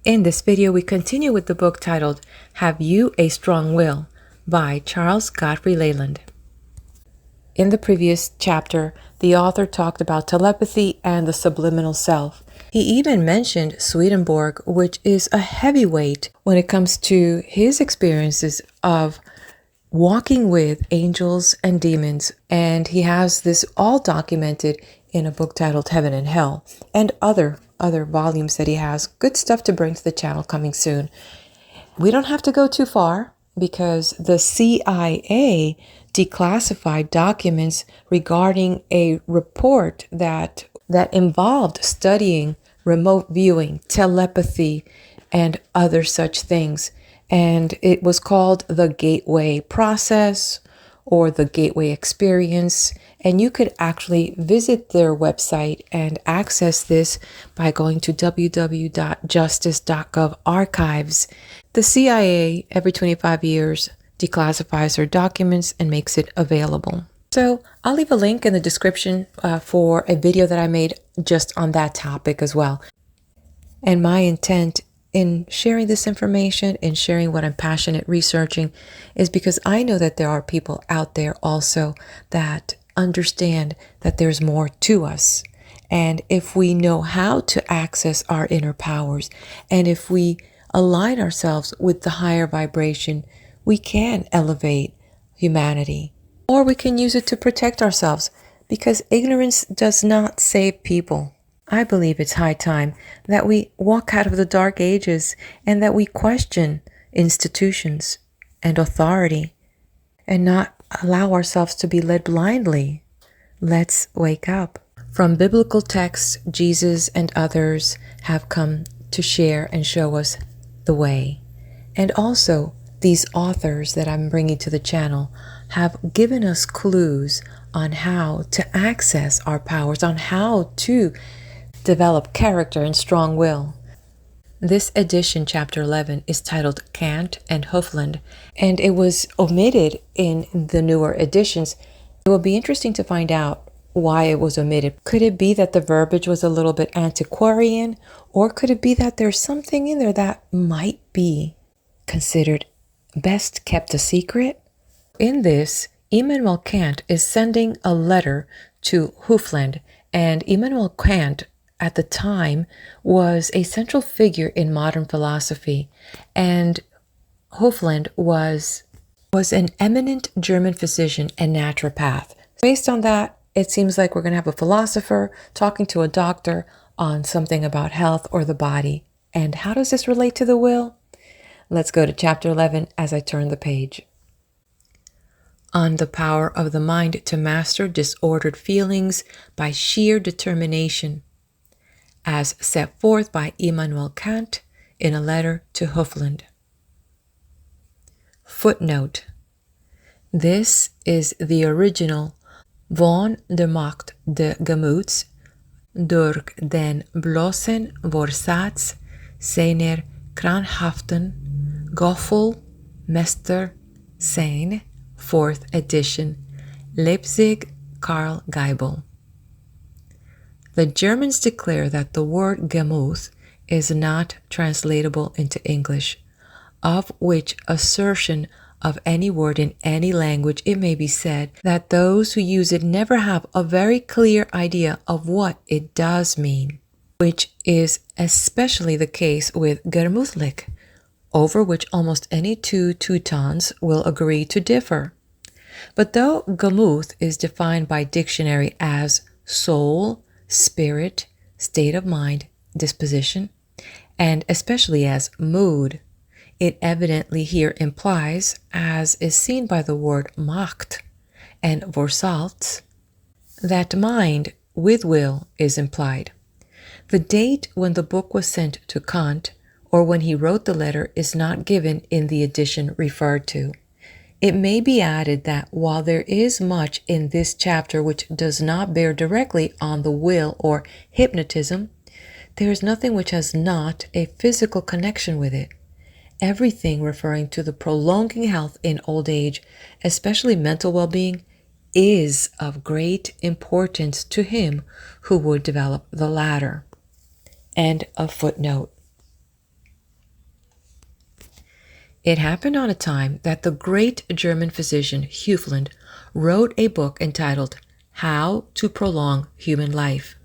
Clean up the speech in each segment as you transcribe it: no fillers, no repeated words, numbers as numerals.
In this video, we continue with the book titled Have You a Strong Will by Charles Godfrey Leland. In the previous chapter, the author talked about telepathy and the subliminal self. He even mentioned Swedenborg, which is a heavyweight when it comes to his experiences of walking with angels and demons. And he has this all documented in a book titled Heaven and Hell, and other volumes that he has. Good stuff to bring to the channel coming soon. We don't have to go too far because the CIA declassified documents regarding a report that involved studying remote viewing, telepathy, and other such things. And it was called the Gateway Process or the Gateway Experience. And you could actually visit their website and access this by going to www.justice.gov archives. The CIA, every 25 years, declassifies their documents and makes it available. So I'll leave a link in the description for a video that I made just on that topic as well. And my intent in sharing this information and sharing what I'm passionate researching is because I know that there are people out there also that understand that there's more to us. And if we know how to access our inner powers, and if we align ourselves with the higher vibration, we can elevate humanity. Or we can use it to protect ourselves, because ignorance does not save people. I believe it's high time that we walk out of the dark ages and that we question institutions and authority and not allow ourselves to be led blindly. Let's wake up. From biblical texts, Jesus and others have come to share and show us the way. And also, these authors that I'm bringing to the channel have given us clues on how to access our powers, on how to develop character and strong will. This edition, chapter 11, is titled Kant and Hufeland, and it was omitted in the newer editions. It will be interesting to find out why it was omitted. Could it be that the verbiage was a little bit antiquarian, or could it be that there's something in there that might be considered best kept a secret? In this, Immanuel Kant is sending a letter to Hufeland, and Immanuel Kant at the time was a central figure in modern philosophy, and Hufeland was an eminent German physician and naturopath. Based on that, it seems like we're going to have a philosopher talking to a doctor on something about health or the body. And how does this relate to the will? Let's go to chapter 11 as I turn the page. On the power of the mind to master disordered feelings by sheer determination, as set forth by Immanuel Kant in a letter to Hufeland. Footnote. This is the original Von der Macht des Gemuts durch den bloßen Vorsatz seiner krankhaften Gefühlmeister sein, 4th edition, Leipzig, Karl Geibel. The Germans declare that the word Gemüt is not translatable into English, of which assertion of any word in any language it may be said that those who use it never have a very clear idea of what it does mean, which is especially the case with Gemütlich, over which almost any two Teutons will agree to differ. But though Gemüt is defined by dictionary as soul, spirit, state of mind, disposition, and especially as mood, it evidently here implies, as is seen by the word Macht and Vorsatz, that mind with will is implied. The date when the book was sent to Kant, or when he wrote the letter, is not given in the edition referred to. It may be added that while there is much in this chapter which does not bear directly on the will or hypnotism, there is nothing which has not a physical connection with it. Everything referring to the prolonging health in old age, especially mental well-being, is of great importance to him who would develop the latter. End of footnote. It happened on a time that the great German physician Hufeland wrote a book entitled How to Prolong Human Life,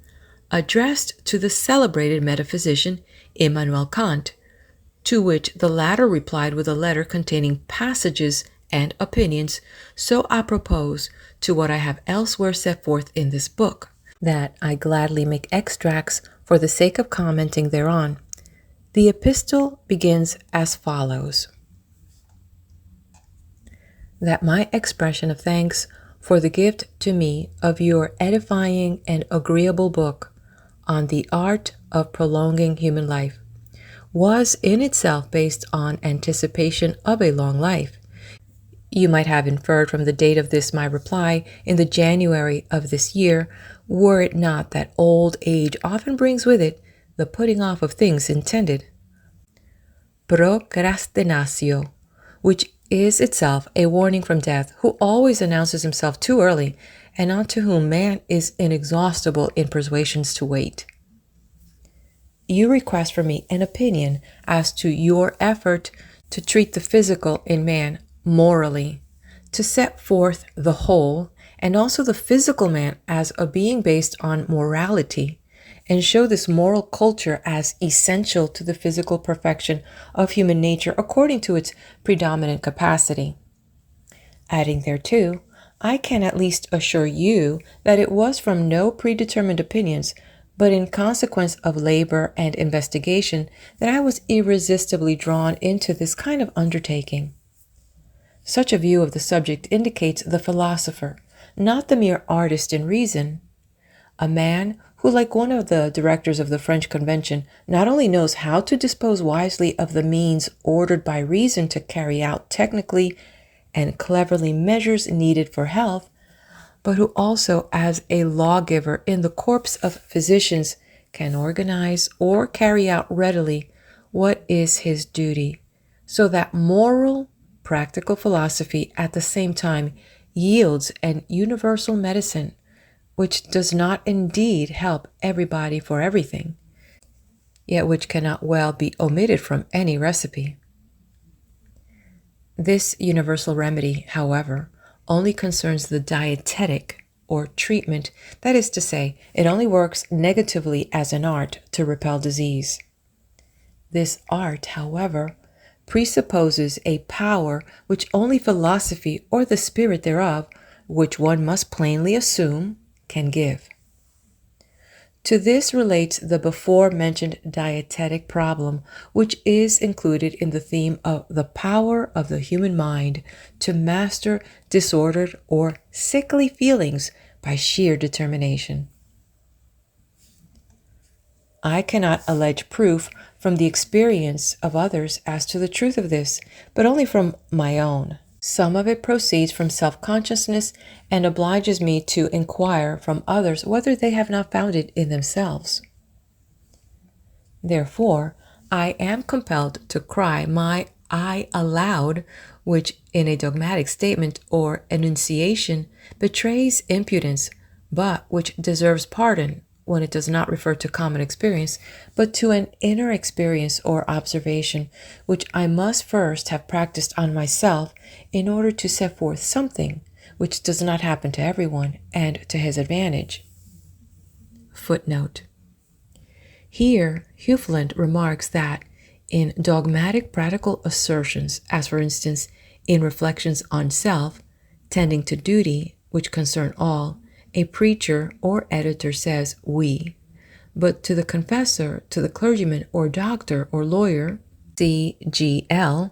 addressed to the celebrated metaphysician Immanuel Kant, to which the latter replied with a letter containing passages and opinions so apropos to what I have elsewhere set forth in this book, that I gladly make extracts for the sake of commenting thereon. The epistle begins as follows: that my expression of thanks for the gift to me of your edifying and agreeable book on the art of prolonging human life was in itself based on anticipation of a long life. You might have inferred from the date of this my reply in the January of this year, were it not that old age often brings with it the putting off of things intended. Procrastinatio, which is itself a warning from death, who always announces himself too early, and unto whom man is inexhaustible in persuasions to wait. You request from me an opinion as to your effort to treat the physical in man morally, to set forth the whole and also the physical man as a being based on morality, and show this moral culture as essential to the physical perfection of human nature according to its predominant capacity. Adding thereto, I can at least assure you that it was from no predetermined opinions, but in consequence of labor and investigation, that I was irresistibly drawn into this kind of undertaking. Such a view of the subject indicates the philosopher, not the mere artist in reason, a man who, like one of the directors of the French Convention, not only knows how to dispose wisely of the means ordered by reason to carry out technically and cleverly measures needed for health, but who also, as a lawgiver in the corps of physicians, can organize or carry out readily what is his duty, so that moral, practical philosophy at the same time yields an universal medicine, which does not indeed help everybody for everything, yet which cannot well be omitted from any recipe. This universal remedy, however, only concerns the dietetic or treatment, that is to say, it only works negatively as an art to repel disease. This art, however, presupposes a power which only philosophy or the spirit thereof, which one must plainly assume, can give. To this relates the before-mentioned dietetic problem, which is included in the theme of the power of the human mind to master disordered or sickly feelings by sheer determination. I cannot allege proof from the experience of others as to the truth of this, but only from my own. Some of it proceeds from self-consciousness and obliges me to inquire from others whether they have not found it in themselves. Therefore, I am compelled to cry my I aloud, which in a dogmatic statement or enunciation betrays impudence, but which deserves pardon when it does not refer to common experience, but to an inner experience or observation, which I must first have practiced on myself in order to set forth something which does not happen to everyone and to his advantage. Footnote. Here, Hufeland remarks that in dogmatic practical assertions, as for instance in reflections on self, tending to duty, which concern all, a preacher or editor says we, but to the confessor, to the clergyman or doctor or lawyer, CGL,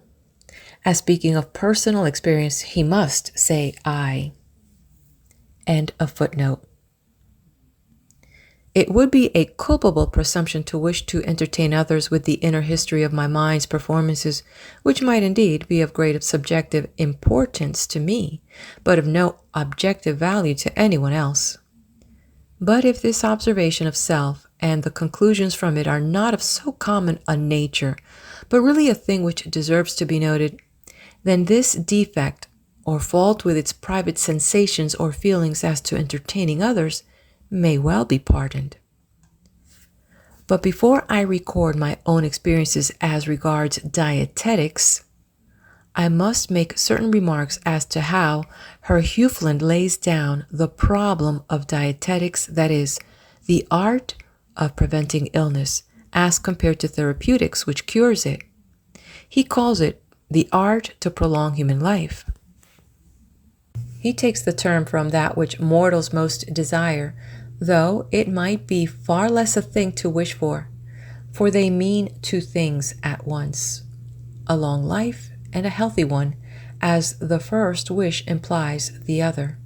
as speaking of personal experience, he must say I. End of footnote. It would be a culpable presumption to wish to entertain others with the inner history of my mind's performances, which might indeed be of great subjective importance to me, but of no objective value to anyone else. But if this observation of self and the conclusions from it are not of so common a nature, but really a thing which deserves to be noted, then this defect or fault with its private sensations or feelings as to entertaining others may well be pardoned. But before I record my own experiences as regards dietetics, I must make certain remarks as to how Herr Hufeland lays down the problem of dietetics, that is, the art of preventing illness, as compared to therapeutics, which cures it. He calls it the art to prolong human life. He takes the term from that which mortals most desire, though it might be far less a thing to wish for they mean two things at once, a long life and a healthy one, as the first wish implies the other.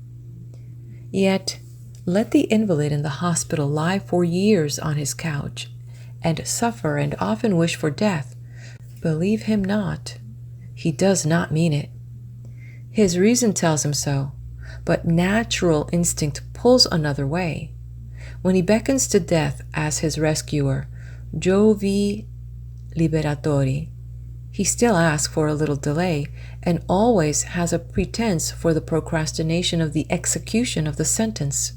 Yet, let the invalid in the hospital lie for years on his couch, and suffer and often wish for death. Believe him not. He does not mean it. His reason tells him so, but natural instinct pulls another way. When he beckons to death as his rescuer, Jovi liberatori, he still asks for a little delay and always has a pretense for the procrastination of the execution of the sentence.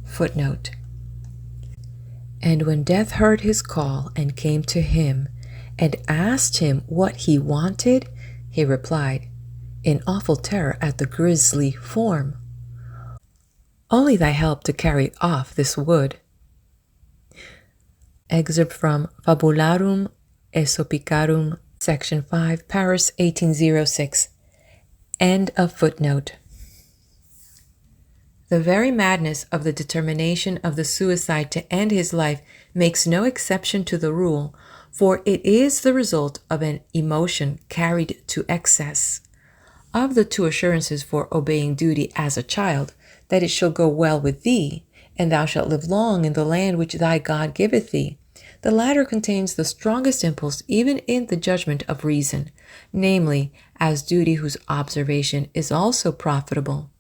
Footnote. And when death heard his call and came to him and asked him what he wanted, he replied, in awful terror at the grisly form, "Only thy help to carry off this wood." Excerpt from Fabularum Aesopicarum, Section 5, Paris, 1806. End of footnote. The very madness of the determination of the suicide to end his life makes no exception to the rule, for it is the result of an emotion carried to excess. Of the two assurances for obeying duty as a child, that it shall go well with thee, and thou shalt live long in the land which thy God giveth thee, the latter contains the strongest impulse even in the judgment of reason, namely, as duty whose observation is also profitable.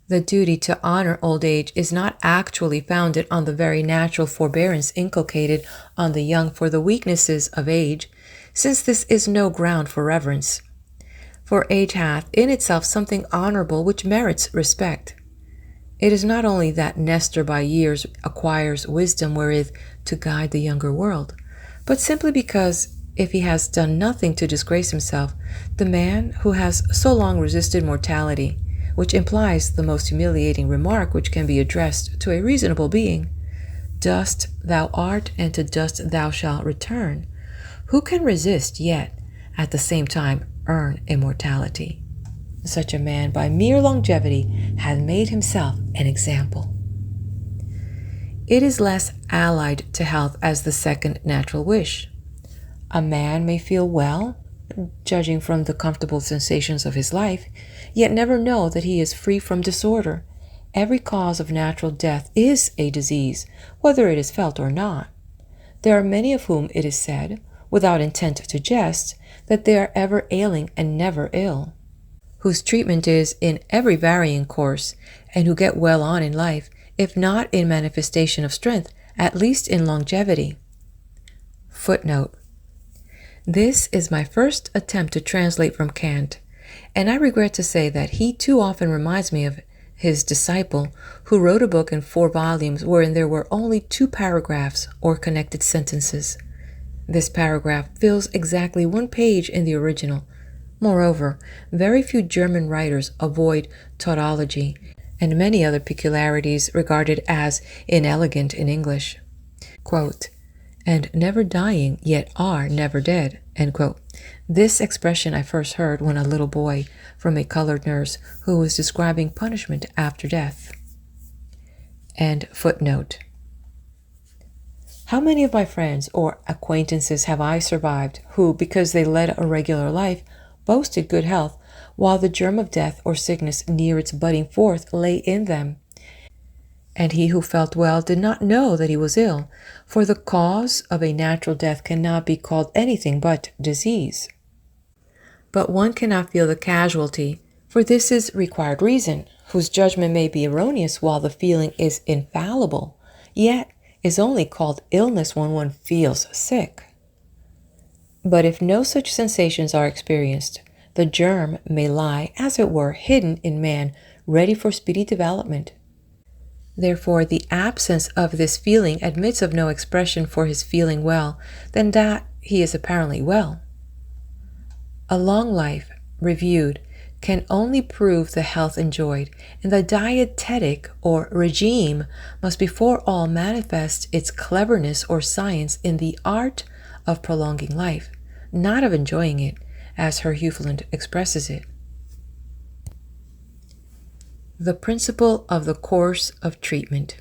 The duty to honor old age is not actually founded on the very natural forbearance inculcated on the young for the weaknesses of age, since this is no ground for reverence. For age hath in itself something honorable which merits respect. It is not only that Nestor by years acquires wisdom wherewith to guide the younger world, but simply because, if he has done nothing to disgrace himself, the man who has so long resisted mortality, which implies the most humiliating remark which can be addressed to a reasonable being, "Dust thou art, and to dust thou shalt return," who can resist yet, at the same time, earn immortality? Such a man, by mere longevity, hath made himself an example. It is less allied to health as the second natural wish. A man may feel well, judging from the comfortable sensations of his life, yet never know that he is free from disorder. Every cause of natural death is a disease, whether it is felt or not. There are many of whom it is said, without intent to jest, that they are ever ailing and never ill, whose treatment is in every varying course, and who get well on in life, if not in manifestation of strength, at least in longevity. Footnote. This is my first attempt to translate from Kant, and I regret to say that he too often reminds me of his disciple, who wrote a book in 4 volumes wherein there were only 2 paragraphs or connected sentences. This paragraph fills exactly 1 page in the original. Moreover, very few German writers avoid tautology and many other peculiarities regarded as inelegant in English. Quote, "and never dying, yet are never dead," end quote. This expression I first heard when a little boy from a colored nurse who was describing punishment after death. End footnote. How many of my friends or acquaintances have I survived who, because they led a regular life, boasted good health, while the germ of death or sickness near its budding forth lay in them? And he who felt well did not know that he was ill, for the cause of a natural death cannot be called anything but disease. But one cannot feel the casualty, for this is required reason, whose judgment may be erroneous while the feeling is infallible, yet is only called illness when one feels sick. But if no such sensations are experienced, the germ may lie, as it were, hidden in man, ready for speedy development. Therefore, the absence of this feeling admits of no expression for his feeling well than that he is apparently well. A long life, reviewed, can only prove the health enjoyed, and the dietetic or regime must before all manifest its cleverness or science in the art of prolonging life, not of enjoying it, as Herr Hufeland expresses it. The principle of the course of treatment.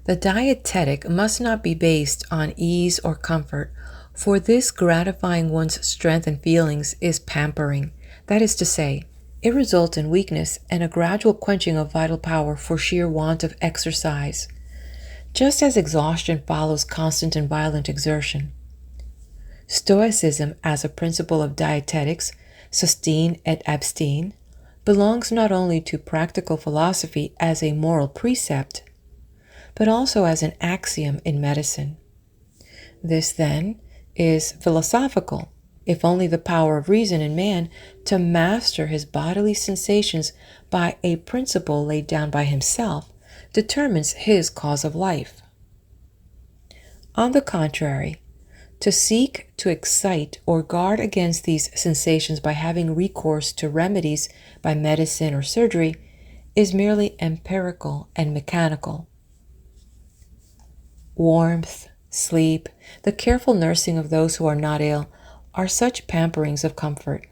The dietetic must not be based on ease or comfort, for this gratifying one's strength and feelings is pampering. That is to say, it results in weakness and a gradual quenching of vital power for sheer want of exercise, just as exhaustion follows constant and violent exertion. Stoicism, as a principle of dietetics, sustain et abstain, belongs not only to practical philosophy as a moral precept, but also as an axiom in medicine. This, then, is philosophical, if only the power of reason in man to master his bodily sensations by a principle laid down by himself determines his cause of life. On the contrary, to seek to excite or guard against these sensations by having recourse to remedies by medicine or surgery is merely empirical and mechanical. Warmth, sleep, the careful nursing of those who are not ill are such pamperings of comfort.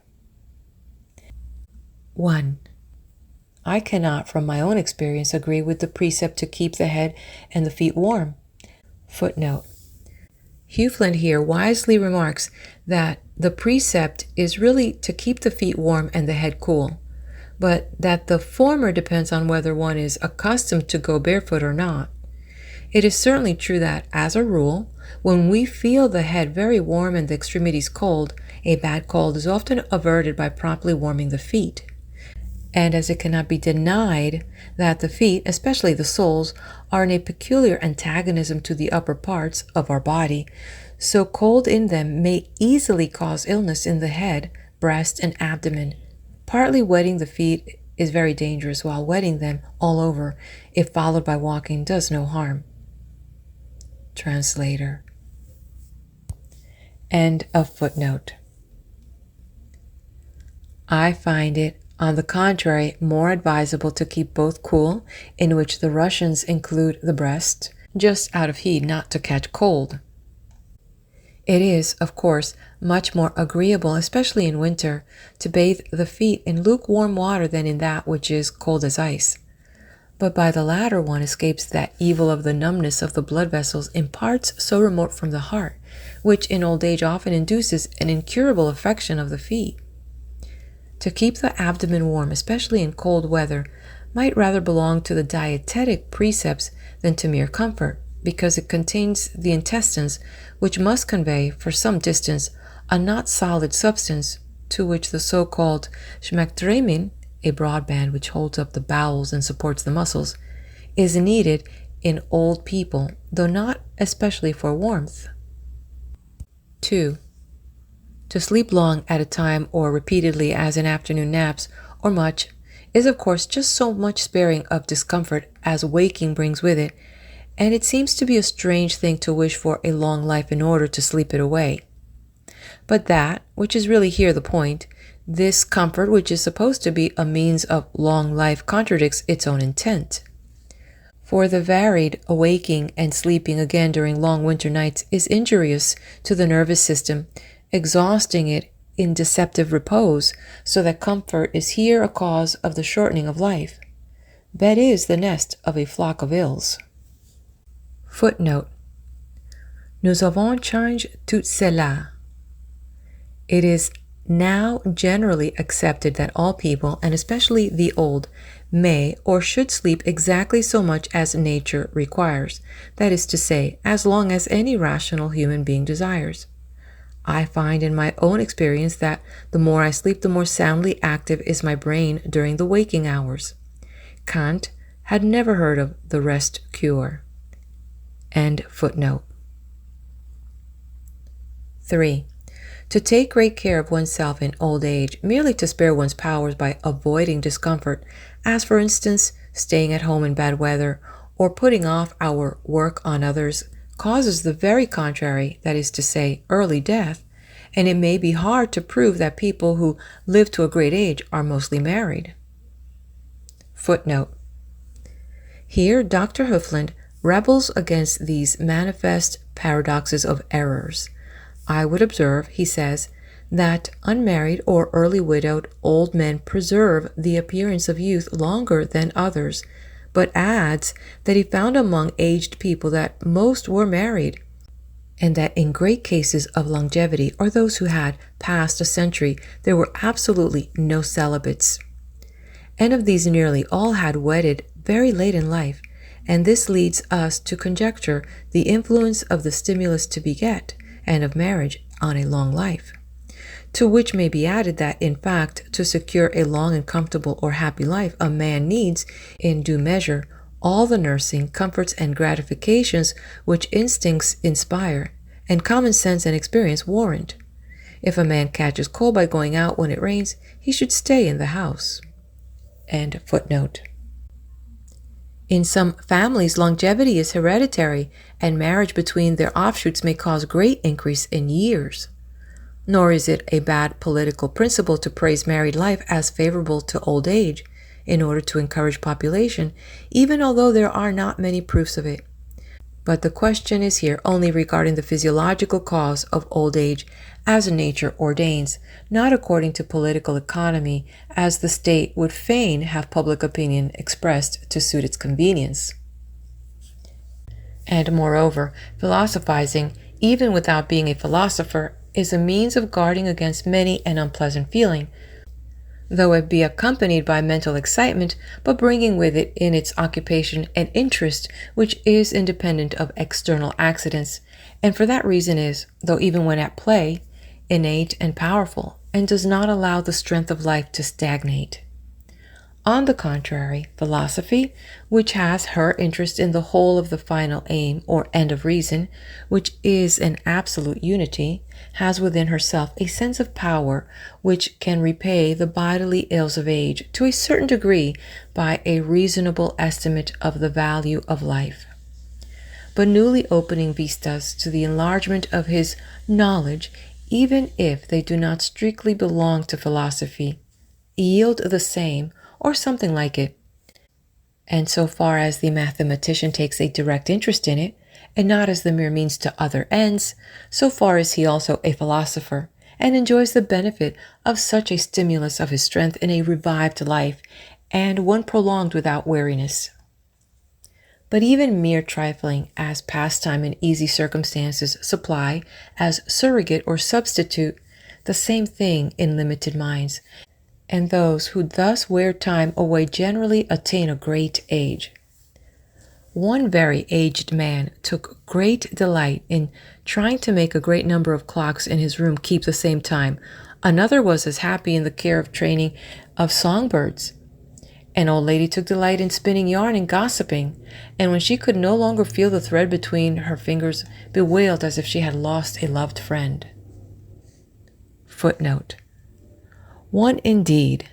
1. I cannot, from my own experience, agree with the precept to keep the head and the feet warm. Footnote. Hufeland here wisely remarks that the precept is really to keep the feet warm and the head cool, but that the former depends on whether one is accustomed to go barefoot or not. It is certainly true that, as a rule, when we feel the head very warm and the extremities cold, a bad cold is often averted by promptly warming the feet. And as it cannot be denied that the feet, especially the soles, are in a peculiar antagonism to the upper parts of our body, so cold in them may easily cause illness in the head, breast, and abdomen. Partly wetting the feet is very dangerous, while wetting them all over, if followed by walking, does no harm. Translator. End of footnote. I find it, on the contrary, more advisable to keep both cool, in which the Russians include the breast, just out of heat, not to catch cold. It is, of course, much more agreeable, especially in winter, to bathe the feet in lukewarm water than in that which is cold as ice. But by the latter one escapes that evil of the numbness of the blood vessels in parts so remote from the heart, which in old age often induces an incurable affection of the feet. To keep the abdomen warm, especially in cold weather, might rather belong to the dietetic precepts than to mere comfort, because it contains the intestines, which must convey, for some distance, a not solid substance, to which the so-called schmecktremin, a broad band which holds up the bowels and supports the muscles, is needed in old people, though not especially for warmth. 2. To sleep long at a time or repeatedly as in afternoon naps, or much, is of course just so much sparing of discomfort as waking brings with it, and it seems to be a strange thing to wish for a long life in order to sleep it away. But that, which is really here the point, this comfort which is supposed to be a means of long life contradicts its own intent. For the varied awaking and sleeping again during long winter nights is injurious to the nervous system, exhausting it in deceptive repose, so that comfort is here a cause of the shortening of life. Bed is the nest of a flock of ills. Footnote. Nous avons changé tout cela. It is now generally accepted that all people, and especially the old, may or should sleep exactly so much as nature requires, that is to say, as long as any rational human being desires. I find in my own experience that the more I sleep, the more soundly active is my brain during the waking hours. Kant had never heard of the rest cure. End footnote. 3. To take great care of oneself in old age, merely to spare one's powers by avoiding discomfort, as for instance, staying at home in bad weather, or putting off our work on others, causes the very contrary, that is to say, early death, and it may be hard to prove that people who live to a great age are mostly married. Footnote. Here, Dr. Hufeland rebels against these manifest paradoxes of errors. I would observe, he says, that unmarried or early widowed old men preserve the appearance of youth longer than others, but adds that he found among aged people that most were married, and that in great cases of longevity, or those who had passed a century, there were absolutely no celibates. And of these nearly all had wedded very late in life, and this leads us to conjecture the influence of the stimulus to beget and of marriage on a long life. To which may be added that, in fact, to secure a long and comfortable or happy life, a man needs, in due measure, all the nursing, comforts, and gratifications which instincts inspire, and common sense and experience warrant. If a man catches cold by going out when it rains, he should stay in the house. End footnote. In some families, longevity is hereditary, and marriage between their offshoots may cause great increase in years. Nor is it a bad political principle to praise married life as favorable to old age, in order to encourage population, even although there are not many proofs of it. But the question is here only regarding the physiological cause of old age, as nature ordains, not according to political economy, as the state would fain have public opinion expressed to suit its convenience. And moreover, philosophizing, even without being a philosopher, is a means of guarding against many an unpleasant feeling, though it be accompanied by mental excitement, but bringing with it in its occupation an interest which is independent of external accidents, and for that reason is, though even when at play, innate and powerful, and does not allow the strength of life to stagnate. On the contrary, philosophy, which has her interest in the whole of the final aim or end of reason, which is an absolute unity, has within herself a sense of power which can repay the bodily ills of age to a certain degree by a reasonable estimate of the value of life. But newly opening vistas to the enlargement of his knowledge, even if they do not strictly belong to philosophy, yield the same or something like it. And so far as the mathematician takes a direct interest in it, and not as the mere means to other ends, so far is he also a philosopher, and enjoys the benefit of such a stimulus of his strength in a revived life, and one prolonged without weariness. But even mere trifling as pastime in easy circumstances supply, as surrogate or substitute, the same thing in limited minds, and those who thus wear time away generally attain a great age. One very aged man took great delight in trying to make a great number of clocks in his room keep the same time. Another was as happy in the care of training of songbirds. An old lady took delight in spinning yarn and gossiping, and when she could no longer feel the thread between her fingers, bewailed as if she had lost a loved friend. Footnote. One indeed,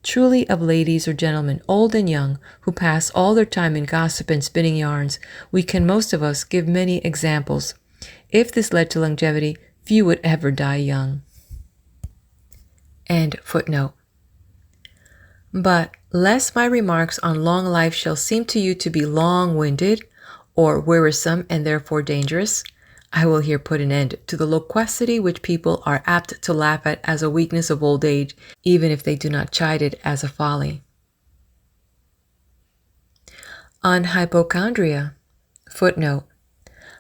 truly of ladies or gentlemen, old and young, who pass all their time in gossip and spinning yarns, we can most of us give many examples. If this led to longevity, few would ever die young. End footnote. But lest my remarks on long life shall seem to you to be long-winded, or wearisome and therefore dangerous, I will here put an end to the loquacity which people are apt to laugh at as a weakness of old age, even if they do not chide it as a folly. On hypochondria. Footnote.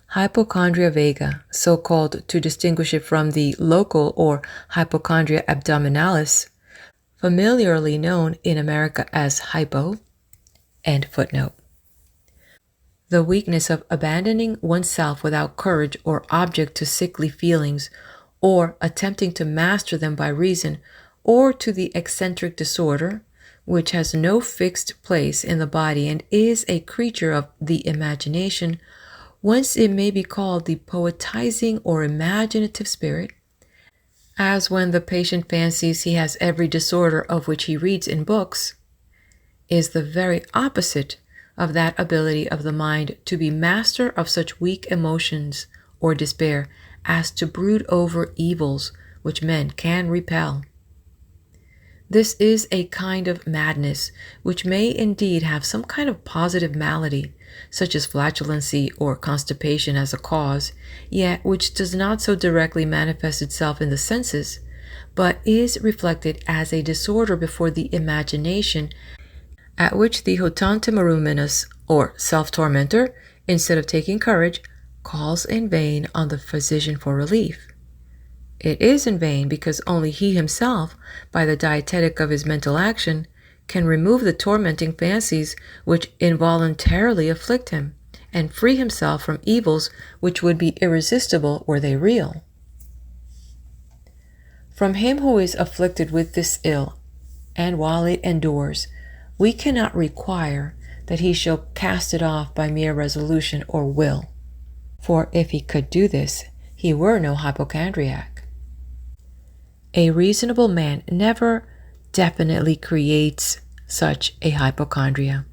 Hypochondria vaga, so called to distinguish it from the local or hypochondria abdominalis, familiarly known in America as hypo. End footnote. The weakness of abandoning oneself without courage or object to sickly feelings, or attempting to master them by reason, or to the eccentric disorder, which has no fixed place in the body and is a creature of the imagination, whence it may be called the poetizing or imaginative spirit, as when the patient fancies he has every disorder of which he reads in books, is the very opposite of that ability of the mind to be master of such weak emotions or despair as to brood over evils which men can repel. This is a kind of madness which may indeed have some kind of positive malady, such as flatulency or constipation as a cause, yet which does not so directly manifest itself in the senses, but is reflected as a disorder before the imagination, at which the hotantimaruminus, or self-tormentor, instead of taking courage, calls in vain on the physician for relief. It is in vain because only he himself, by the dietetic of his mental action, can remove the tormenting fancies which involuntarily afflict him, and free himself from evils which would be irresistible were they real. From him who is afflicted with this ill, and while it endures, we cannot require that he shall cast it off by mere resolution or will. For if he could do this, he were no hypochondriac. A reasonable man never definitely creates such a hypochondria.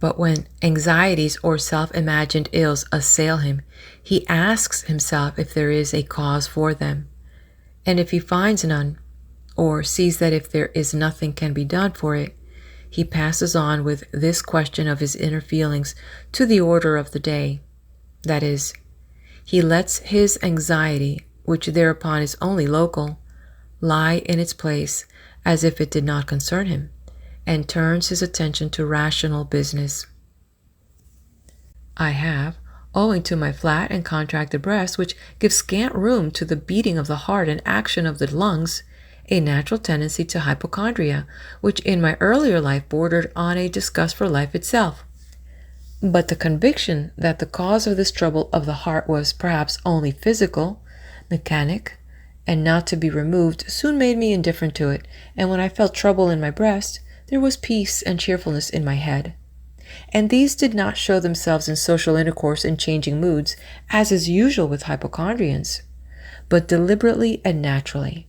But when anxieties or self-imagined ills assail him, he asks himself if there is a cause for them. And if he finds none, or sees that if there is nothing can be done for it, he passes on with this question of his inner feelings to the order of the day. That is, he lets his anxiety, which thereupon is only local, lie in its place as if it did not concern him, and turns his attention to rational business. I have, owing to my flat and contracted breast, which gives scant room to the beating of the heart and action of the lungs, a natural tendency to hypochondria, which in my earlier life bordered on a disgust for life itself. But the conviction that the cause of this trouble of the heart was perhaps only physical, mechanic, and not to be removed soon made me indifferent to it, and when I felt trouble in my breast, there was peace and cheerfulness in my head. And these did not show themselves in social intercourse and changing moods, as is usual with hypochondrians, but deliberately and naturally.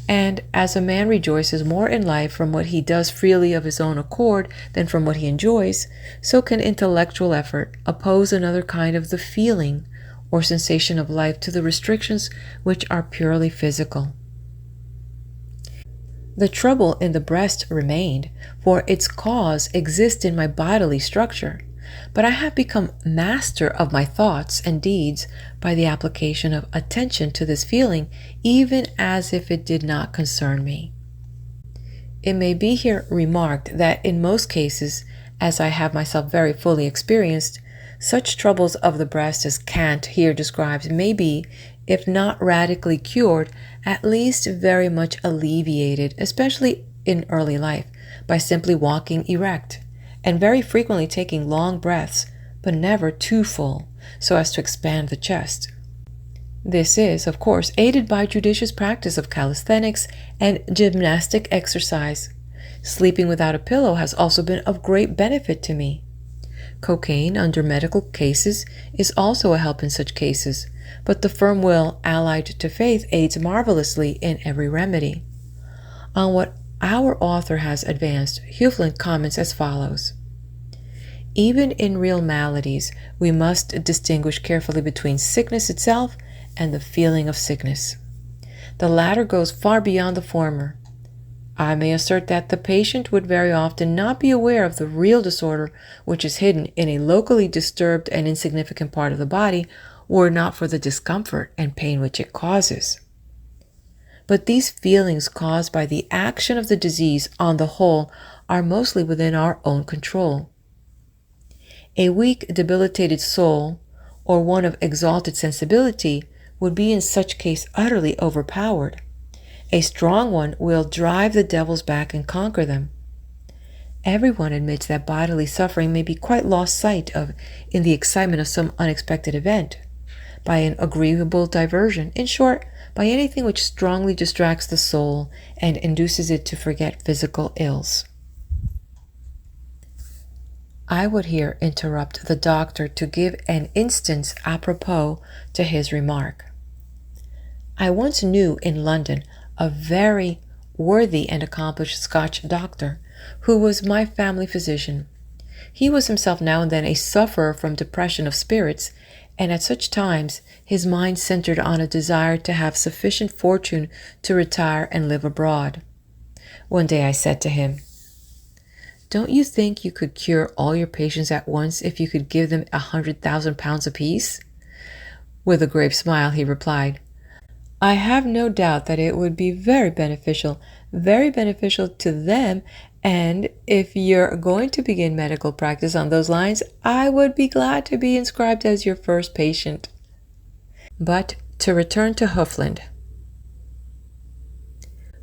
And as a man rejoices more in life from what he does freely of his own accord than from what he enjoys, so can intellectual effort oppose another kind of the feeling or sensation of life to the restrictions which are purely physical. The trouble in the breast remained, for its cause exists in my bodily structure, but I have become master of my thoughts and deeds by the application of attention to this feeling, even as if it did not concern me. It may be here remarked that in most cases, as I have myself very fully experienced, such troubles of the breast as Kant here describes may be, if not radically cured, at least very much alleviated, especially in early life, by simply walking erect, and very frequently taking long breaths, but never too full, so as to expand the chest. This is, of course, aided by judicious practice of calisthenics and gymnastic exercise. Sleeping without a pillow has also been of great benefit to me. Cocaine under medical cases is also a help in such cases, but the firm will allied to faith aids marvelously in every remedy. On what our author has advanced, Hufeland comments as follows. Even in real maladies, we must distinguish carefully between sickness itself and the feeling of sickness. The latter goes far beyond the former. I may assert that the patient would very often not be aware of the real disorder which is hidden in a locally disturbed and insignificant part of the body, were it not for the discomfort and pain which it causes. But these feelings caused by the action of the disease on the whole are mostly within our own control. A weak, debilitated soul, or one of exalted sensibility, would be in such case utterly overpowered. A strong one will drive the devils back and conquer them. Everyone admits that bodily suffering may be quite lost sight of in the excitement of some unexpected event, by an agreeable diversion, in short, by anything which strongly distracts the soul and induces it to forget physical ills. I would here interrupt the doctor to give an instance apropos to his remark. I once knew in London a very worthy and accomplished Scotch doctor who was my family physician. He was himself now and then a sufferer from depression of spirits, and at such times his mind centered on a desire to have sufficient fortune to retire and live abroad. One day I said to him, "Don't you think you could cure all your patients at once if you could give them 100,000 pounds apiece?" With a grave smile, he replied, "I have no doubt that it would be very beneficial to them, and if you're going to begin medical practice on those lines, I would be glad to be inscribed as your first patient." But to return to Hufeland.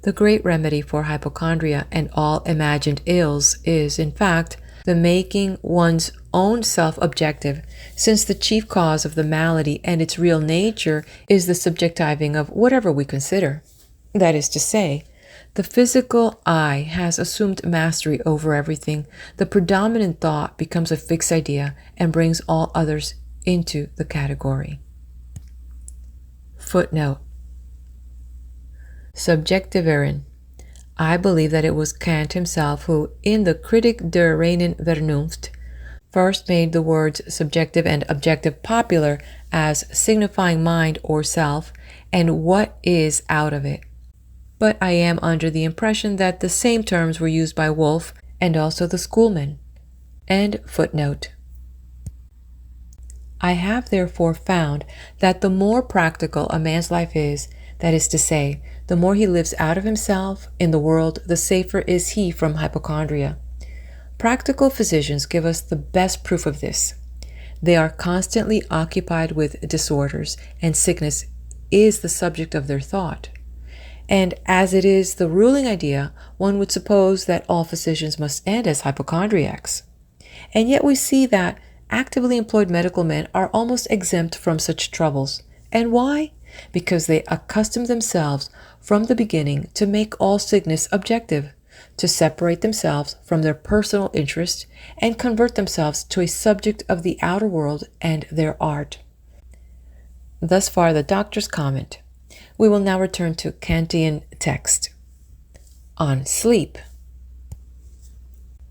The great remedy for hypochondria and all imagined ills is, in fact, the making one's own self objective, since the chief cause of the malady and its real nature is the subjectiving of whatever we consider. That is to say, the physical I has assumed mastery over everything. The predominant thought becomes a fixed idea and brings all others into the category. Footnote. Subjektiveren. I believe that it was Kant himself who, in the Kritik der reinen Vernunft, first made the words subjective and objective popular as signifying mind or self and what is out of it. But I am under the impression that the same terms were used by Wolff and also the schoolmen. End footnote. I have therefore found that the more practical a man's life is, that is to say, the more he lives out of himself in the world, the safer is he from hypochondria. Practical physicians give us the best proof of this. They are constantly occupied with disorders, and sickness is the subject of their thought. And as it is the ruling idea, one would suppose that all physicians must end as hypochondriacs. And yet we see that actively employed medical men are almost exempt from such troubles. And why? Because they accustom themselves from the beginning to make all sickness objective, to separate themselves from their personal interest and convert themselves to a subject of the outer world and their art. Thus far the doctor's comment. We will now return to Kantian text. On sleep.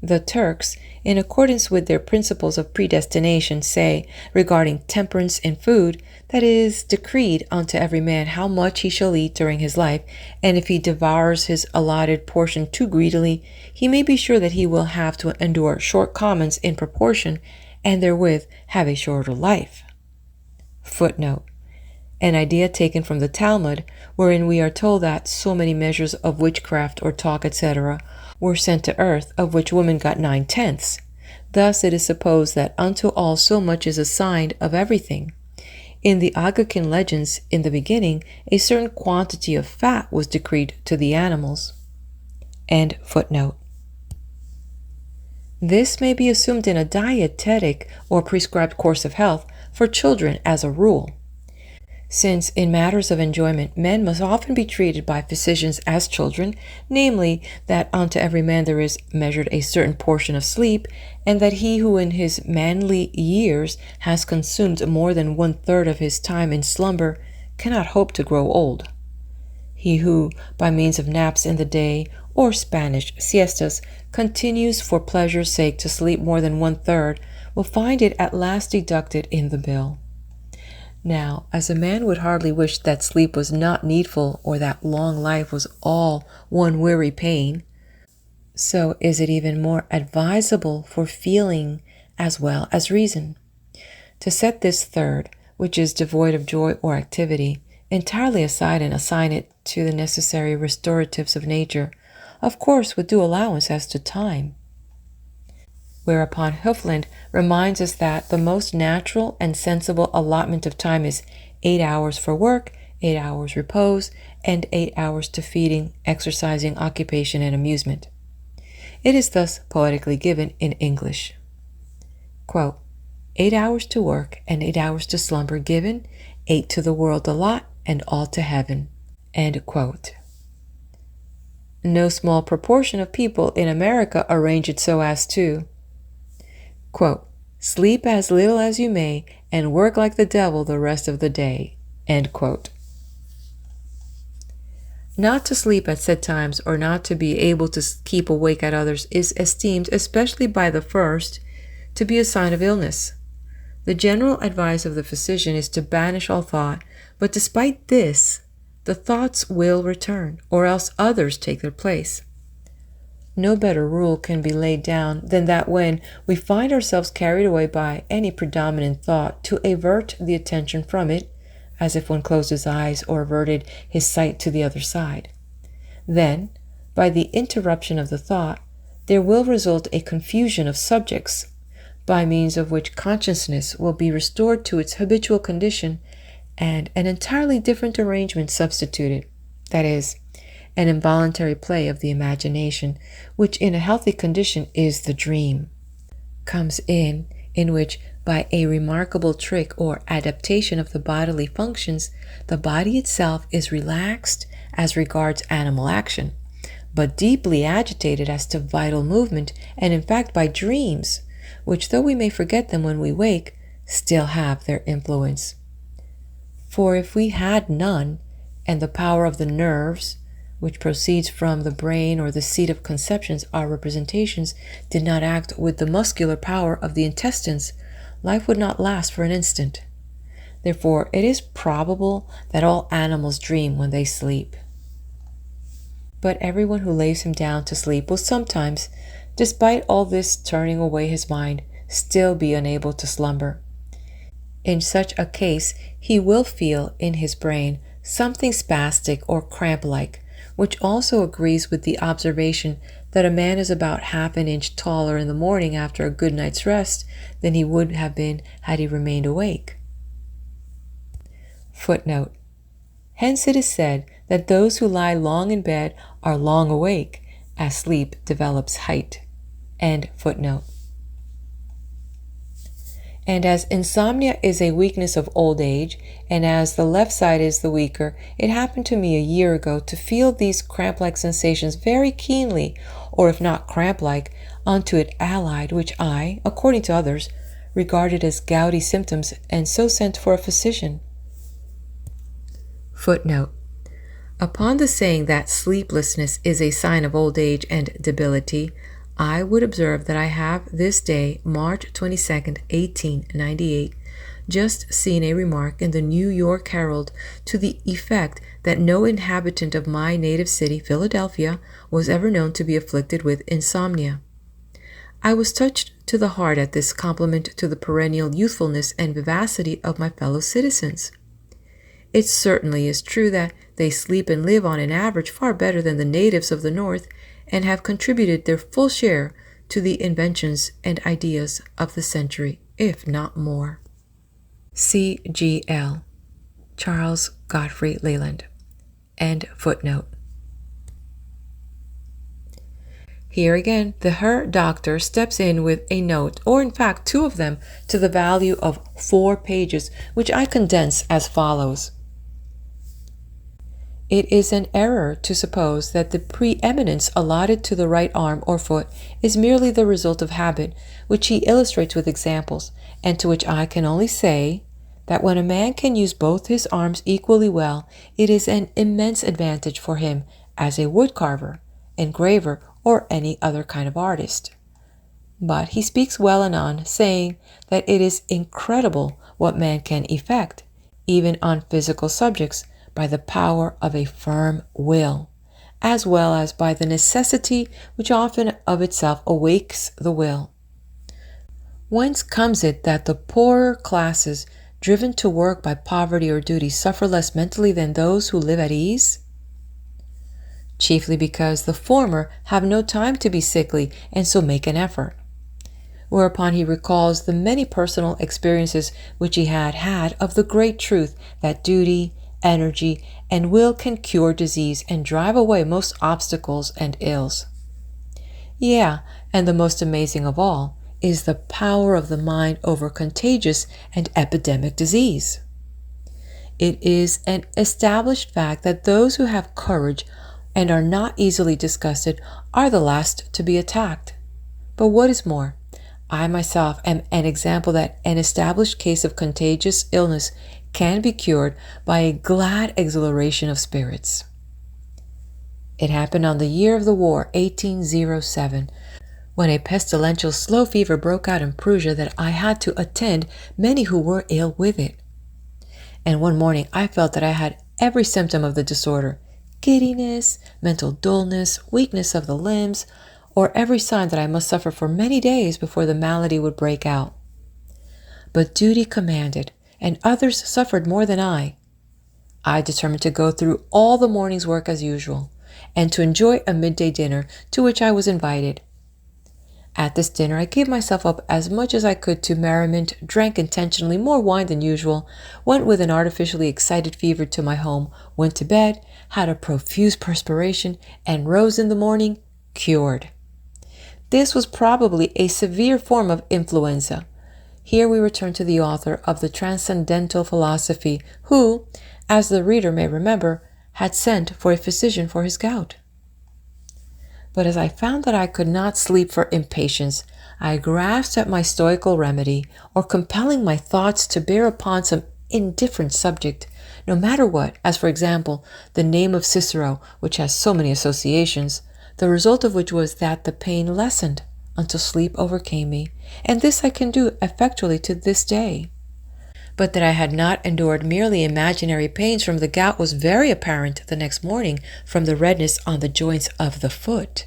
The Turks, in accordance with their principles of predestination, say, regarding temperance in food, that it is decreed unto every man how much he shall eat during his life, and if he devours his allotted portion too greedily, he may be sure that he will have to endure shortcomings in proportion, and therewith have a shorter life. Footnote. An idea taken from the Talmud, wherein we are told that so many measures of witchcraft or talk, etc., were sent to earth, of which women got 9/10. Thus it is supposed that unto all so much is assigned of everything. In the Agakin legends, in the beginning, a certain quantity of fat was decreed to the animals. End footnote. This may be assumed in a dietetic or prescribed course of health for children as a rule. Since in matters of enjoyment men must often be treated by physicians as children, namely, that unto every man there is measured a certain portion of sleep, and that he who in his manly years has consumed more than 1/3 of his time in slumber cannot hope to grow old. He who, by means of naps in the day, or Spanish siestas, continues for pleasure's sake to sleep more than 1/3, will find it at last deducted in the bill. Now, as a man would hardly wish that sleep was not needful or that long life was all one weary pain, so is it even more advisable for feeling as well as reason to set this third, which is devoid of joy or activity, entirely aside and assign it to the necessary restoratives of nature, of course with due allowance as to time. Whereupon Hufeland reminds us that the most natural and sensible allotment of time is 8 hours for work, 8 hours repose, and 8 hours to feeding, exercising, occupation, and amusement. It is thus poetically given in English. Quote, 8 hours to work and 8 hours to slumber given, 8 to the world allot, and all to heaven. End quote. No small proportion of people in America arrange it so as to, quote, sleep as little as you may and work like the devil the rest of the day. End quote. Not to sleep at set times or not to be able to keep awake at others is esteemed, especially by the first, to be a sign of illness. The The general advice of the physician is to banish all thought, but despite this, the thoughts will return, or else others take their place. No better rule can be laid down than that when we find ourselves carried away by any predominant thought, to avert the attention from it, as if one closed his eyes or averted his sight to the other side. Then, by the interruption of the thought, there will result a confusion of subjects, by means of which consciousness will be restored to its habitual condition, and an entirely different arrangement substituted, that is, an involuntary play of the imagination, which in a healthy condition is the dream, comes in which, by a remarkable trick or adaptation of the bodily functions, the body itself is relaxed as regards animal action, but deeply agitated as to vital movement, and in fact by dreams, which, though we may forget them when we wake, still have their influence. For if we had none, and the power of the nerves, which proceeds from the brain or the seat of conceptions, our representations, did not act with the muscular power of the intestines, life would not last for an instant. Therefore, it is probable that all animals dream when they sleep. But everyone who lays him down to sleep will sometimes, despite all this turning away his mind, still be unable to slumber. In such a case, he will feel in his brain something spastic or cramp-like, which also agrees with the observation that a man is about half an inch taller in the morning after a good night's rest than he would have been had he remained awake. Footnote. Hence it is said that those who lie long in bed are long awake, as sleep develops height. End footnote. And as insomnia is a weakness of old age, and as the left side is the weaker, it happened to me a year ago to feel these cramp-like sensations very keenly, or if not cramp-like, unto it allied, which I, according to others, regarded as gouty symptoms, and so sent for a physician. Footnote. Upon the saying that sleeplessness is a sign of old age and debility, I would observe that I have this day, March 22nd, 1898, just seen a remark in the New York Herald to the effect that no inhabitant of my native city, Philadelphia, was ever known to be afflicted with insomnia. I was touched to the heart at this compliment to the perennial youthfulness and vivacity of my fellow citizens. It certainly is true that they sleep and live on an average far better than the natives of the North, and have contributed their full share to the inventions and ideas of the century, if not more. C.G.L. Charles Godfrey Leland. End footnote. Here again, the Herr Doctor steps in with a note, or in fact 2 of them, to the value of 4 pages, which I condense as follows. It is an error to suppose that the preeminence allotted to the right arm or foot is merely the result of habit, which he illustrates with examples, and to which I can only say that when a man can use both his arms equally well, it is an immense advantage for him as a woodcarver, engraver, or any other kind of artist. But he speaks well anon, saying that it is incredible what man can effect, even on physical subjects, by the power of a firm will, as well as by the necessity which often of itself awakes the will. Whence comes it that the poorer classes, driven to work by poverty or duty, suffer less mentally than those who live at ease? Chiefly because the former have no time to be sickly, and so make an effort. Whereupon he recalls the many personal experiences which he had of the great truth that duty, energy, and will can cure disease and drive away most obstacles and ills. Yeah, and the most amazing of all is the power of the mind over contagious and epidemic disease. It is an established fact that those who have courage and are not easily disgusted are the last to be attacked. But what is more, I myself am an example that an established case of contagious illness can be cured by a glad exhilaration of spirits. It happened on the year of the war, 1807, when a pestilential slow fever broke out in Prussia that I had to attend many who were ill with it. And one morning I felt that I had every symptom of the disorder: giddiness, mental dullness, weakness of the limbs, or every sign that I must suffer for many days before the malady would break out. But duty commanded, and others suffered more than I. I determined to go through all the morning's work as usual, and to enjoy a midday dinner to which I was invited. At this dinner I gave myself up as much as I could to merriment, drank intentionally more wine than usual, went with an artificially excited fever to my home, went to bed, had a profuse perspiration, and rose in the morning cured. This was probably a severe form of influenza. Here we return to the author of the Transcendental Philosophy, who, as the reader may remember, had sent for a physician for his gout. But as I found that I could not sleep for impatience, I grasped at my stoical remedy, or compelling my thoughts to bear upon some indifferent subject, no matter what, as for example, the name of Cicero, which has so many associations, the result of which was that the pain lessened until sleep overcame me, and this I can do effectually to this day. But that I had not endured merely imaginary pains from the gout was very apparent the next morning from the redness on the joints of the foot.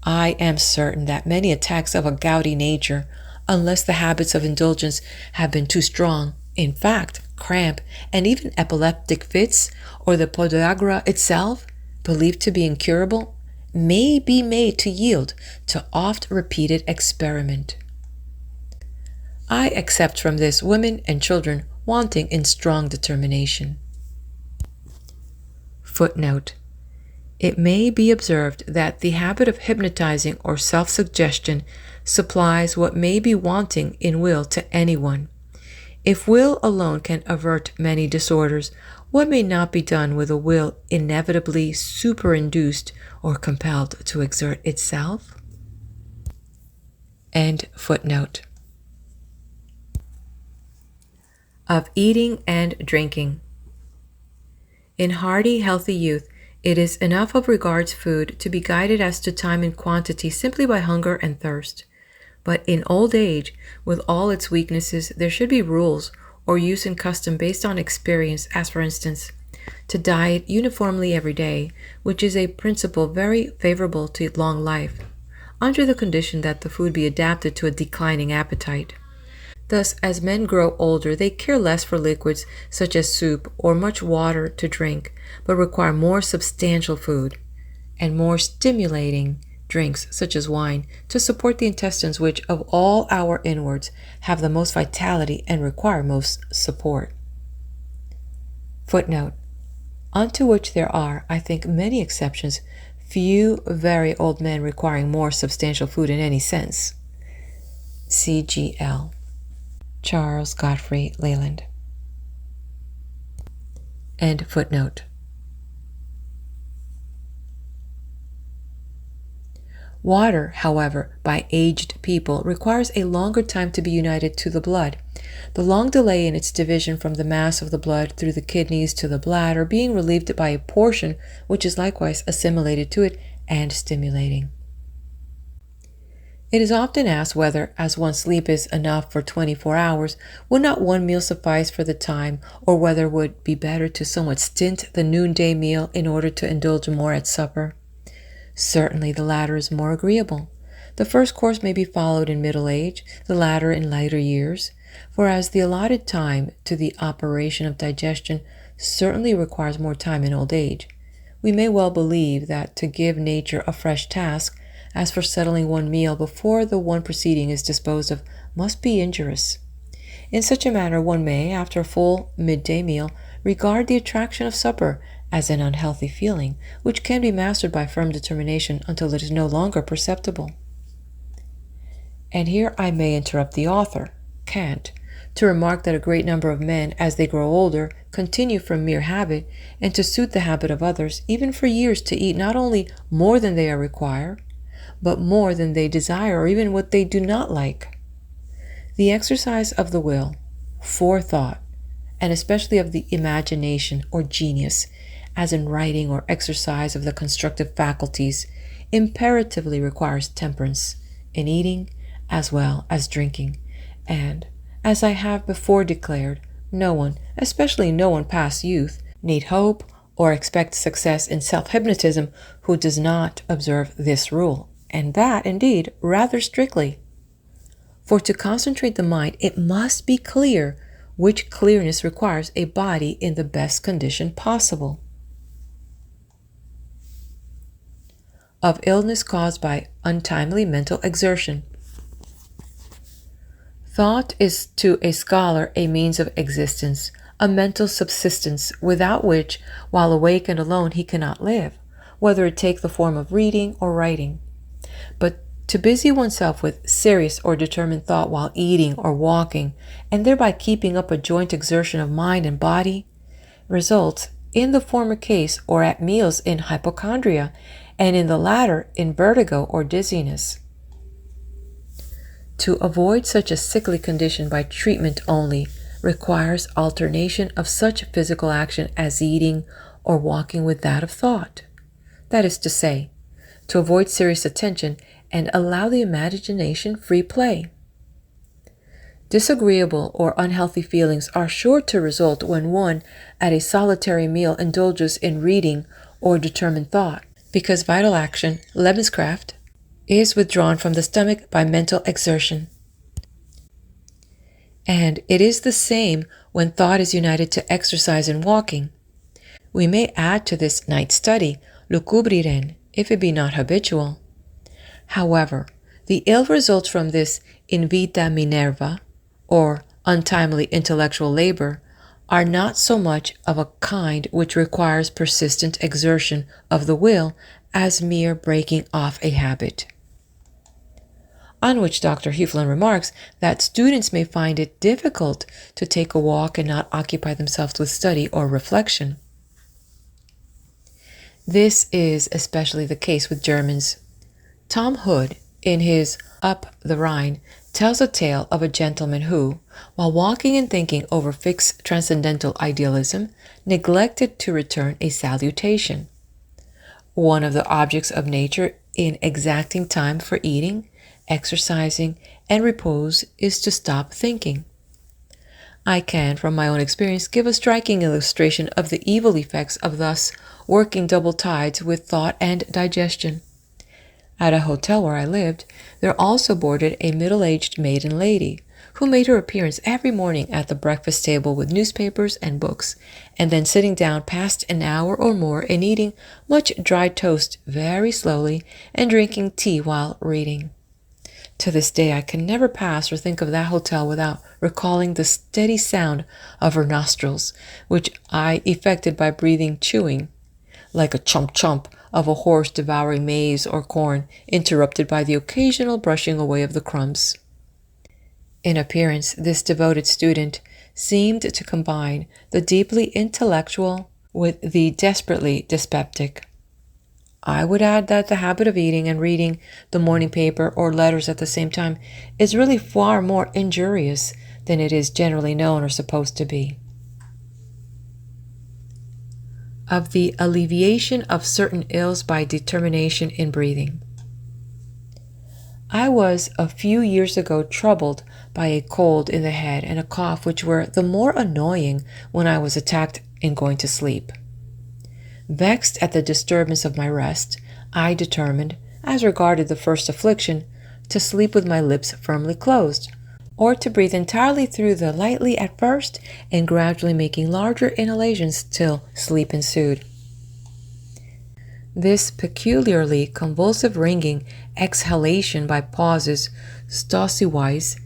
I am certain that many attacks of a gouty nature, unless the habits of indulgence have been too strong, in fact, cramp, and even epileptic fits, or the podagra itself, believed to be incurable, may be made to yield to oft-repeated experiment. I except from this women and children wanting in strong determination. Footnote. It may be observed that the habit of hypnotizing or self-suggestion supplies what may be wanting in will to anyone. If will alone can avert many disorders, what may not be done with a will inevitably superinduced or compelled to exert itself? End footnote. Of eating and drinking. In hardy, healthy youth, it is enough of regards food to be guided as to time and quantity simply by hunger and thirst. But in old age, with all its weaknesses, there should be rules or use and custom based on experience, as for instance, to diet uniformly every day, which is a principle very favorable to long life, under the condition that the food be adapted to a declining appetite. Thus, as men grow older, they care less for liquids such as soup or much water to drink, but require more substantial food and more stimulating drinks such as wine to support the intestines, which of all our inwards have the most vitality and require most support. Footnote. Unto which there are, I think, many exceptions, few very old men requiring more substantial food in any sense. C.G.L. Charles Godfrey Leland. End footnote. Water, however, by aged people requires a longer time to be united to the blood, the long delay in its division from the mass of the blood through the kidneys to the bladder being relieved by a portion which is likewise assimilated to it and stimulating. It is often asked whether, as one's sleep is enough for 24 hours, would not one meal suffice for the time, or whether it would be better to somewhat stint the noonday meal in order to indulge more at supper. Certainly the latter is more agreeable. The first course may be followed in middle age, the latter in later years, for as the allotted time to the operation of digestion certainly requires more time in old age, we may well believe that to give nature a fresh task, as for settling one meal before the one preceding is disposed of, must be injurious. In such a manner one may, after a full midday meal, regard the attraction of supper as an unhealthy feeling, which can be mastered by firm determination until it is no longer perceptible. And here I may interrupt the author, Kant, to remark that a great number of men, as they grow older, continue from mere habit, and to suit the habit of others, even for years, to eat not only more than they require, but more than they desire, or even what they do not like. The exercise of the will, forethought, and especially of the imagination or genius, as in writing or exercise of the constructive faculties, imperatively requires temperance in eating as well as drinking. And, as I have before declared, no one, especially no one past youth, need hope or expect success in self-hypnotism who does not observe this rule, and that, indeed, rather strictly. For to concentrate the mind, it must be clear, which clearness requires a body in the best condition possible. Of illness caused by untimely mental exertion. Thought is to a scholar a means of existence, a mental subsistence, without which, while awake and alone, he cannot live, whether it take the form of reading or writing. But to busy oneself with serious or determined thought while eating or walking, and thereby keeping up a joint exertion of mind and body, results, in the former case or at meals, in hypochondria, and in the latter in vertigo or dizziness. To avoid such a sickly condition by treatment only requires alternation of such physical action as eating or walking with that of thought. That is to say, to avoid serious attention and allow the imagination free play. Disagreeable or unhealthy feelings are sure to result when one at a solitary meal indulges in reading or determined thought, because vital action, Lebenskraft, is withdrawn from the stomach by mental exertion. And it is the same when thought is united to exercise and walking. We may add to this night study, lucubriren, if it be not habitual. However, the ill results from this in vita Minerva, or untimely intellectual labor, are not so much of a kind which requires persistent exertion of the will as mere breaking off a habit. On which Dr. Hufeland remarks that students may find it difficult to take a walk and not occupy themselves with study or reflection. This is especially the case with Germans. Tom Hood, in his Up the Rhine, tells a tale of a gentleman who, while walking and thinking over fixed transcendental idealism, neglected to return a salutation. One of the objects of nature in exacting time for eating, exercising, and repose is to stop thinking. I can, from my own experience, give a striking illustration of the evil effects of thus working double tides with thought and digestion. At a hotel where I lived, there also boarded a middle-aged maiden lady, who made her appearance every morning at the breakfast table with newspapers and books, and then sitting down passed an hour or more in eating much dry toast very slowly and drinking tea while reading. To this day I can never pass or think of that hotel without recalling the steady sound of her nostrils, which I effected by breathing chewing, like a chomp-chomp of a horse devouring maize or corn, interrupted by the occasional brushing away of the crumbs. In appearance, this devoted student seemed to combine the deeply intellectual with the desperately dyspeptic. I would add that the habit of eating and reading the morning paper or letters at the same time is really far more injurious than it is generally known or supposed to be. Of the alleviation of certain ills by determination in breathing. I was a few years ago troubled by a cold in the head and a cough which were the more annoying when I was attacked in going to sleep. Vexed at the disturbance of my rest, I determined, as regarded the first affliction, to sleep with my lips firmly closed, or to breathe entirely through them lightly at first and gradually making larger inhalations till sleep ensued. This peculiarly convulsive ringing exhalation by pauses, stossywise,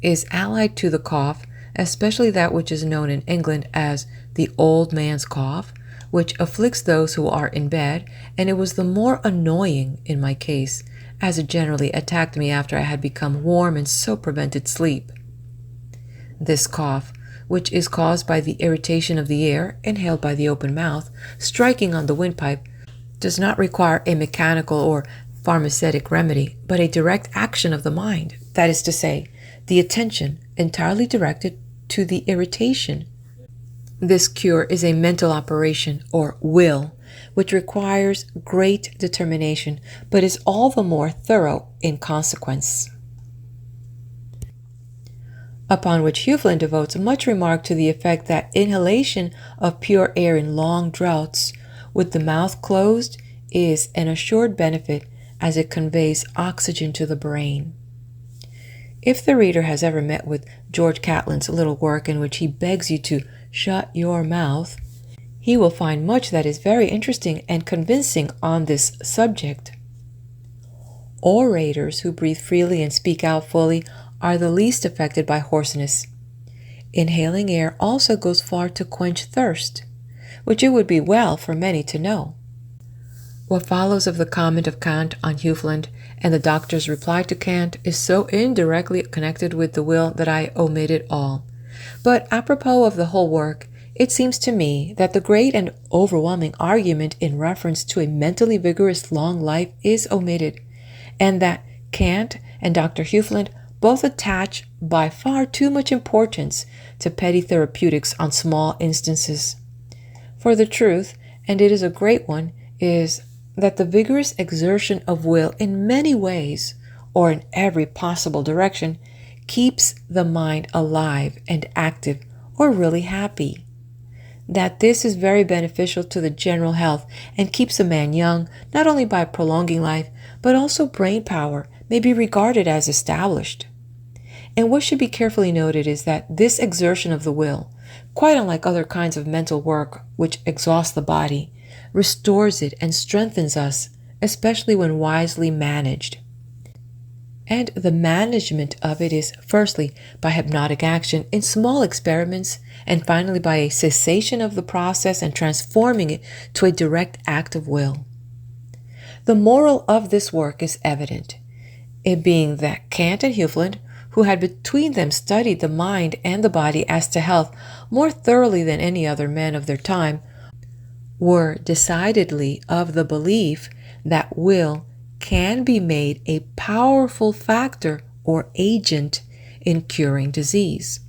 is allied to the cough, especially that which is known in England as the old man's cough, which afflicts those who are in bed, and it was the more annoying in my case, as it generally attacked me after I had become warm and so prevented sleep. This cough, which is caused by the irritation of the air, inhaled by the open mouth, striking on the windpipe, does not require a mechanical or pharmaceutic remedy, but a direct action of the mind, that is to say, the attention entirely directed to the irritation. This cure is a mental operation, or will, which requires great determination, but is all the more thorough in consequence. Upon which Hufeland devotes much remark to the effect that inhalation of pure air in long droughts, with the mouth closed, is an assured benefit, as it conveys oxygen to the brain. If the reader has ever met with George Catlin's little work in which he begs you to shut your mouth, he will find much that is very interesting and convincing on this subject. Orators who breathe freely and speak out fully are the least affected by hoarseness. Inhaling air also goes far to quench thirst, which it would be well for many to know. What follows of the comment of Kant on Hufeland and the doctor's reply to Kant is so indirectly connected with the will that I omit it all. But apropos of the whole work, it seems to me that the great and overwhelming argument in reference to a mentally vigorous long life is omitted, and that Kant and Dr. Hufeland both attach by far too much importance to petty therapeutics on small instances. For the truth, and it is a great one, is that the vigorous exertion of will in many ways, or in every possible direction, keeps the mind alive and active, or really happy. That this is very beneficial to the general health and keeps a man young, not only by prolonging life, but also brain power may be regarded as established. And what should be carefully noted is that this exertion of the will, quite unlike other kinds of mental work which exhaust the body, restores it and strengthens us, especially when wisely managed. And the management of it is firstly by hypnotic action in small experiments, and finally by a cessation of the process and transforming it to a direct act of will. The moral of this work is evident, it being that Kant and Hufeland, who had between them studied the mind and the body as to health more thoroughly than any other men of their time, were decidedly of the belief that will can be made a powerful factor or agent in curing disease.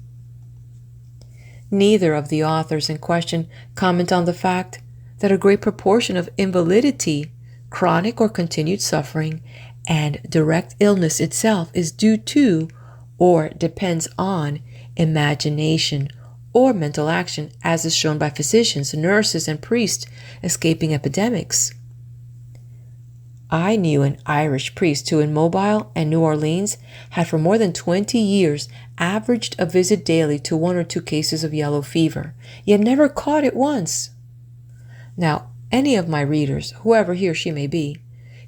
Neither of the authors in question comment on the fact that a great proportion of invalidity, chronic or continued suffering, and direct illness itself is due to or depends on imagination or mental action, as is shown by physicians, nurses, and priests escaping epidemics. I knew an Irish priest who in Mobile and New Orleans had for more than 20 years averaged a visit daily to 1 or 2 cases of yellow fever, yet never caught it once. Now, any of my readers, whoever he or she may be,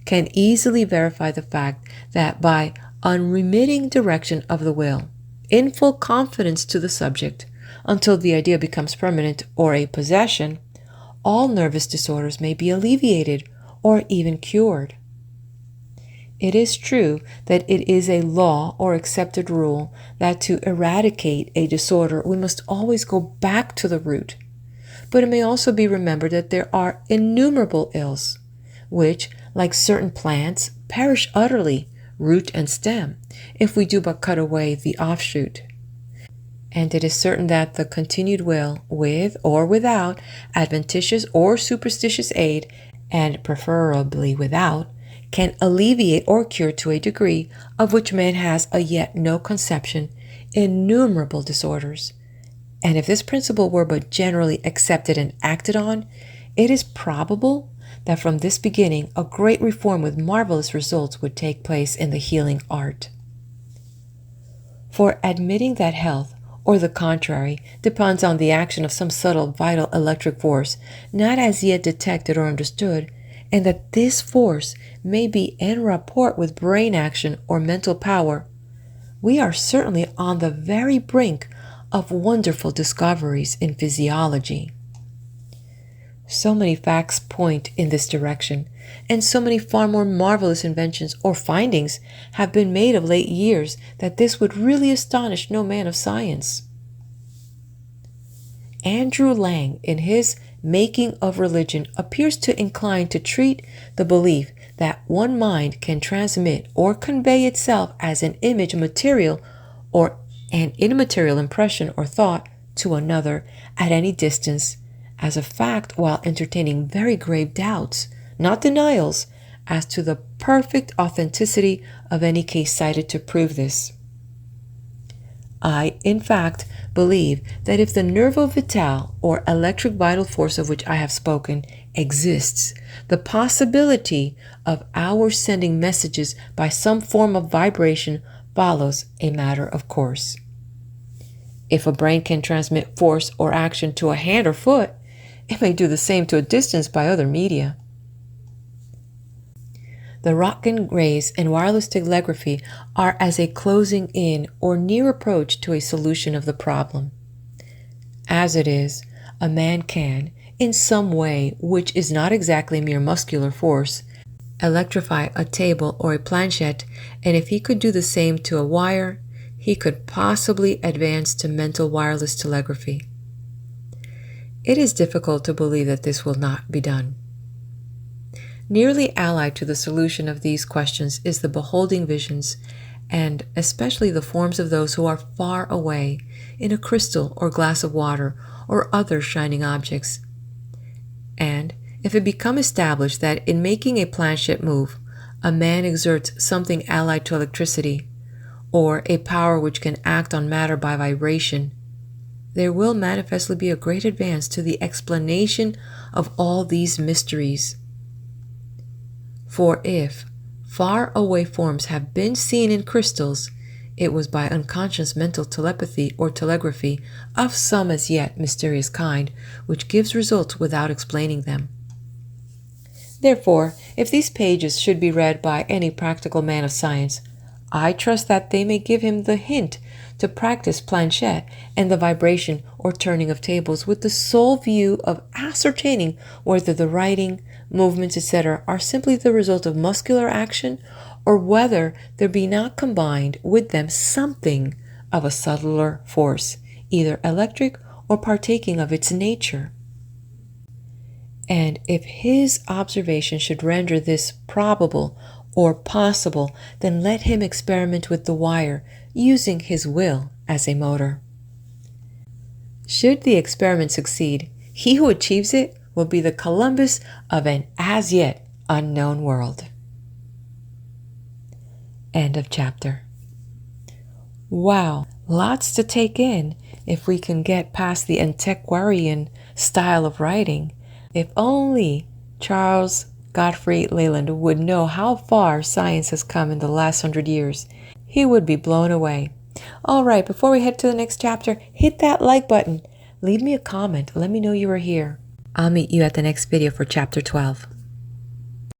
can easily verify the fact that by unremitting direction of the will, in full confidence to the subject, until the idea becomes permanent or a possession, all nervous disorders may be alleviated or even cured. It is true that it is a law or accepted rule that to eradicate a disorder we must always go back to the root, but it may also be remembered that there are innumerable ills, which, like certain plants, perish utterly, root and stem, if we do but cut away the offshoot. And it is certain that the continued will, with or without adventitious or superstitious aid, and preferably without, can alleviate or cure to a degree of which man has as yet no conception innumerable disorders. And if this principle were but generally accepted and acted on, it is probable that from this beginning a great reform with marvelous results would take place in the healing art. For admitting that health, or the contrary, depends on the action of some subtle vital electric force not as yet detected or understood, and that this force may be en rapport with brain action or mental power, we are certainly on the very brink of wonderful discoveries in physiology. So many facts point in this direction, and so many far more marvelous inventions or findings have been made of late years that this would really astonish no man of science. Andrew Lang, in his Making of Religion, appears to incline to treat the belief that one mind can transmit or convey itself as an image material or an immaterial impression or thought to another at any distance as a fact while entertaining very grave doubts, not denials, as to the perfect authenticity of any case cited to prove this. I, in fact, believe that if the nervo vital or electric vital force of which I have spoken exists, the possibility of our sending messages by some form of vibration follows a matter of course. If a brain can transmit force or action to a hand or foot, it may do the same to a distance by other media. The Roentgen rays and wireless telegraphy are as a closing in or near approach to a solution of the problem. As it is, a man can, in some way which is not exactly mere muscular force, electrify a table or a planchette, and if he could do the same to a wire, he could possibly advance to mental wireless telegraphy. It is difficult to believe that this will not be done. Nearly allied to the solution of these questions is the beholding visions, and especially the forms of those who are far away, in a crystal or glass of water or other shining objects. And if it become established that in making a planchette move, a man exerts something allied to electricity, or a power which can act on matter by vibration, there will manifestly be a great advance to the explanation of all these mysteries. For if far away forms have been seen in crystals, it was by unconscious mental telepathy or telegraphy of some as yet mysterious kind, which gives results without explaining them. Therefore, if these pages should be read by any practical man of science, I trust that they may give him the hint to practice planchette and the vibration or turning of tables with the sole view of ascertaining whether the writing, movements, etc. are simply the result of muscular action, or whether there be not combined with them something of a subtler force, either electric or partaking of its nature. And if his observation should render this probable or possible, then let him experiment with the wire, using his will as a motor. Should the experiment succeed, he who achieves it will be the Columbus of an as yet unknown world. End of chapter. Wow, lots to take in if we can get past the antiquarian style of writing. If only Charles Godfrey Leland would know how far science has come in the last 100 years, he would be blown away. All right, before we head to the next chapter, hit that like button. Leave me a comment. Let me know you are here. I'll meet you at the next video for chapter 12.